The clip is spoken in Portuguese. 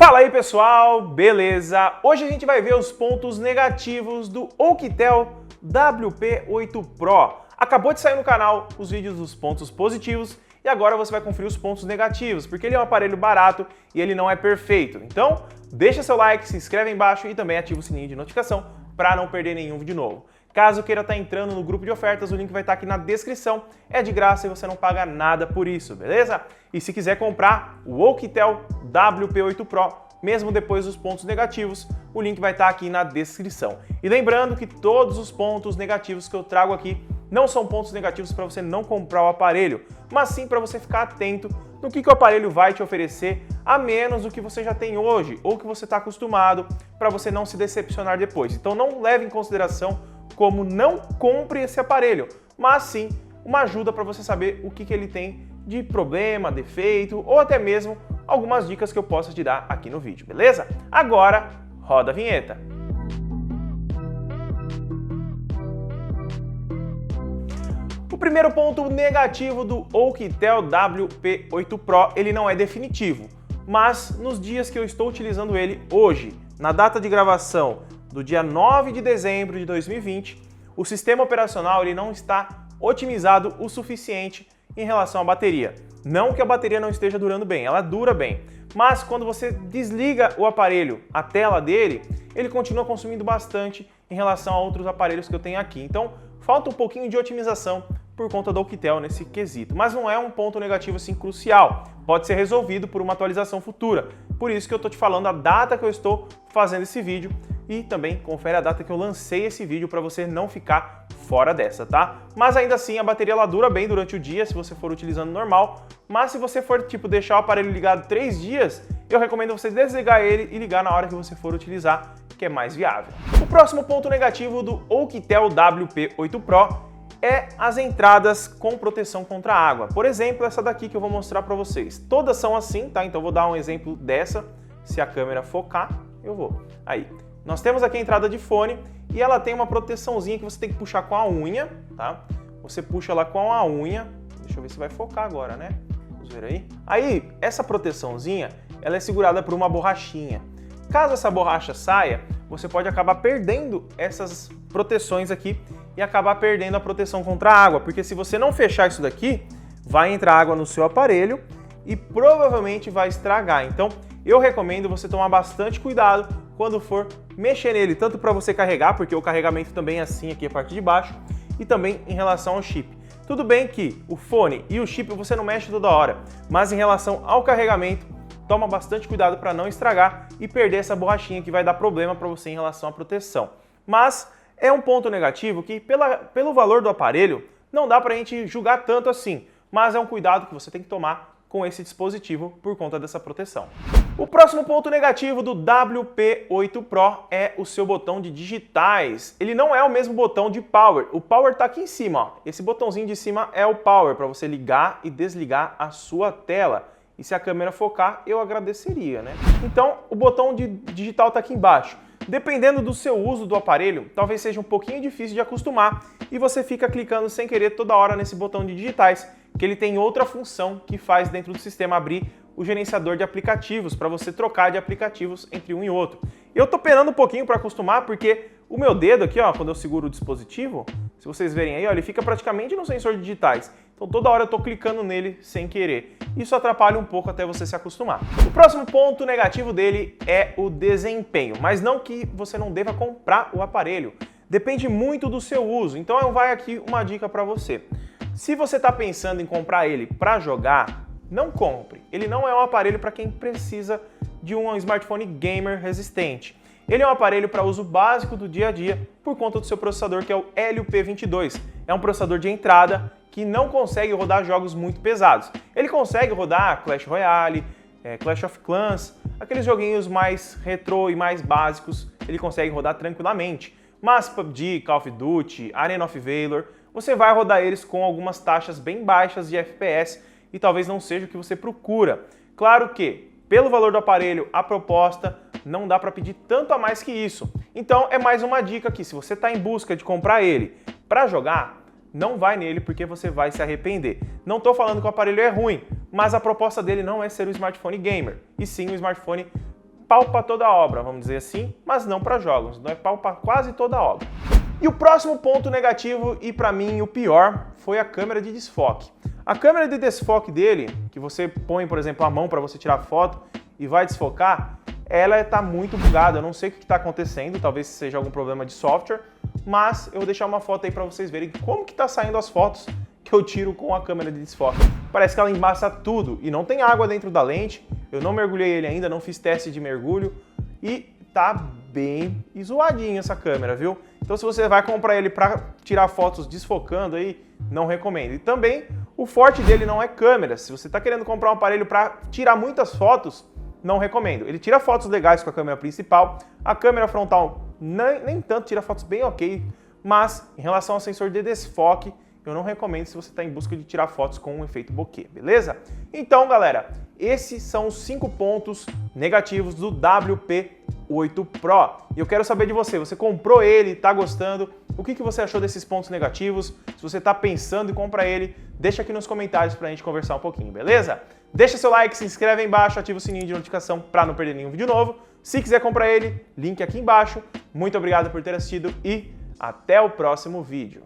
Fala aí pessoal, beleza? Hoje a gente vai ver os pontos negativos do Oukitel WP8 Pro. Acabou de sair no canal os vídeos dos pontos positivos e agora você vai conferir os pontos negativos, porque ele é um aparelho barato e ele não é perfeito. Então, deixa seu like, se inscreve aí embaixo e também ativa o sininho de notificação para não perder nenhum vídeo novo. Caso queira estar entrando no grupo de ofertas, o link vai estar aqui na descrição. É de graça e você não paga nada por isso, beleza? E se quiser comprar o Oukitel WP8 Pro, mesmo depois dos pontos negativos, o link vai estar aqui na descrição. E lembrando que todos os pontos negativos que eu trago aqui não são pontos negativos para você não comprar o aparelho, mas sim para você ficar atento no que o aparelho vai te oferecer a menos do que você já tem hoje ou que você está acostumado, para você não se decepcionar depois. Então não leve em consideração como não compre esse aparelho, mas sim uma ajuda para você saber o que ele tem de problema, defeito ou até mesmo algumas dicas que eu possa te dar aqui no vídeo, beleza? Agora, roda a vinheta! O primeiro ponto negativo do Oukitel WP8 Pro, ele não é definitivo, mas nos dias que eu estou utilizando ele hoje, na data de gravação do dia 9 de dezembro de 2020, o sistema operacional ele não está otimizado o suficiente em relação à bateria. Não que a bateria não esteja durando bem, ela dura bem, mas quando você desliga o aparelho, a tela dele, ele continua consumindo bastante em relação a outros aparelhos que eu tenho aqui. Então, falta um pouquinho de otimização por conta do Oukitel nesse quesito, mas não é um ponto negativo assim crucial, pode ser resolvido por uma atualização futura. Por isso que eu estou te falando a data que eu estou fazendo esse vídeo e também confere a data que eu lancei esse vídeo para você não ficar fora dessa, tá? Mas ainda assim a bateria ela dura bem durante o dia se você for utilizando normal, mas se você for tipo deixar o aparelho ligado 3 dias, eu recomendo você desligar ele e ligar na hora que você for utilizar, que é mais viável. O próximo ponto negativo do Oukitel WP8 Pro é as entradas com proteção contra a água. Por exemplo, essa daqui que eu vou mostrar para vocês. Todas são assim, tá? Então eu vou dar um exemplo dessa. Se a câmera focar, eu vou. Aí, nós temos aqui a entrada de fone e ela tem uma proteçãozinha que você tem que puxar com a unha, tá? Você puxa ela com a unha. Deixa eu ver se vai focar agora, né? Vamos ver aí. Aí, essa proteçãozinha, ela é segurada por uma borrachinha. Caso essa borracha saia, você pode acabar perdendo essas proteções aqui e acabar perdendo a proteção contra a água, porque se você não fechar isso daqui, vai entrar água no seu aparelho e provavelmente vai estragar. Então, eu recomendo você tomar bastante cuidado quando for mexer nele, tanto para você carregar, porque o carregamento também é assim aqui a parte de baixo, e também em relação ao chip. Tudo bem que o fone e o chip você não mexe toda hora, mas em relação ao carregamento, toma bastante cuidado para não estragar e perder essa borrachinha que vai dar problema para você em relação à proteção. Mas é um ponto negativo que pelo valor do aparelho não dá para a gente julgar tanto assim, mas é um cuidado que você tem que tomar com esse dispositivo por conta dessa proteção. O próximo ponto negativo do WP8 Pro é o seu botão de digitais. Ele não é o mesmo botão de power. O power está aqui em cima, ó. Esse botãozinho de cima é o power para você ligar e desligar a sua tela. E se a câmera focar, eu agradeceria, né? Então, o botão de digital está aqui embaixo. Dependendo do seu uso do aparelho, talvez seja um pouquinho difícil de acostumar e você fica clicando sem querer toda hora nesse botão de digitais, que ele tem outra função que faz dentro do sistema abrir o gerenciador de aplicativos, para você trocar de aplicativos entre um e outro. Eu tô penando um pouquinho para acostumar, porque o meu dedo aqui, ó, quando eu seguro o dispositivo, se vocês verem aí, ó, ele fica praticamente no sensor de digitais. Então toda hora eu tô clicando nele sem querer. Isso atrapalha um pouco até você se acostumar. O próximo ponto negativo dele é o desempenho, mas não que você não deva comprar o aparelho. Depende muito do seu uso, então vai aqui uma dica para você. Se você está pensando em comprar ele para jogar, não compre. Ele não é um aparelho para quem precisa de um smartphone gamer resistente. Ele é um aparelho para uso básico do dia a dia por conta do seu processador, que é o Helio P22. É um processador de entrada que não consegue rodar jogos muito pesados. Ele consegue rodar Clash Royale, Clash of Clans, aqueles joguinhos mais retrô e mais básicos, ele consegue rodar tranquilamente. Mas PUBG, Call of Duty, Arena of Valor, você vai rodar eles com algumas taxas bem baixas de FPS e talvez não seja o que você procura. Claro que, pelo valor do aparelho, a proposta não dá para pedir tanto a mais que isso. Então é mais uma dica aqui, se você está em busca de comprar ele para jogar, não vai nele porque você vai se arrepender. Não estou falando que o aparelho é ruim, mas a proposta dele não é ser um smartphone gamer, e sim um smartphone pau para toda a obra, vamos dizer assim, mas não para jogos, não é pau para quase toda a obra. E o próximo ponto negativo, e para mim o pior, foi a câmera de desfoque. A câmera de desfoque dele, que você põe, por exemplo, a mão para você tirar foto e vai desfocar, ela está muito bugada. Eu não sei o que está acontecendo, talvez seja algum problema de software, mas eu vou deixar uma foto aí para vocês verem como que está saindo as fotos que eu tiro com a câmera de desfoque. Parece que ela embaça tudo e não tem água dentro da lente. Eu não mergulhei ele ainda, não fiz teste de mergulho e tá bem zoadinho essa câmera, viu? Então se você vai comprar ele para tirar fotos desfocando aí, não recomendo. E também o forte dele não é câmera. Se você está querendo comprar um aparelho para tirar muitas fotos, não recomendo. Ele tira fotos legais com a câmera principal, a câmera frontal nem tanto, tira fotos bem ok, mas em relação ao sensor de desfoque, eu não recomendo se você está em busca de tirar fotos com um efeito bokeh, beleza? Então, galera, esses são os 5 pontos negativos do WP8 Pro. E eu quero saber de você, você comprou ele, está gostando? O que você achou desses pontos negativos? Se você está pensando em comprar ele, deixa aqui nos comentários para a gente conversar um pouquinho, beleza? Deixa seu like, se inscreve aí embaixo, ativa o sininho de notificação para não perder nenhum vídeo novo. Se quiser comprar ele, link aqui embaixo. Muito obrigado por ter assistido e até o próximo vídeo.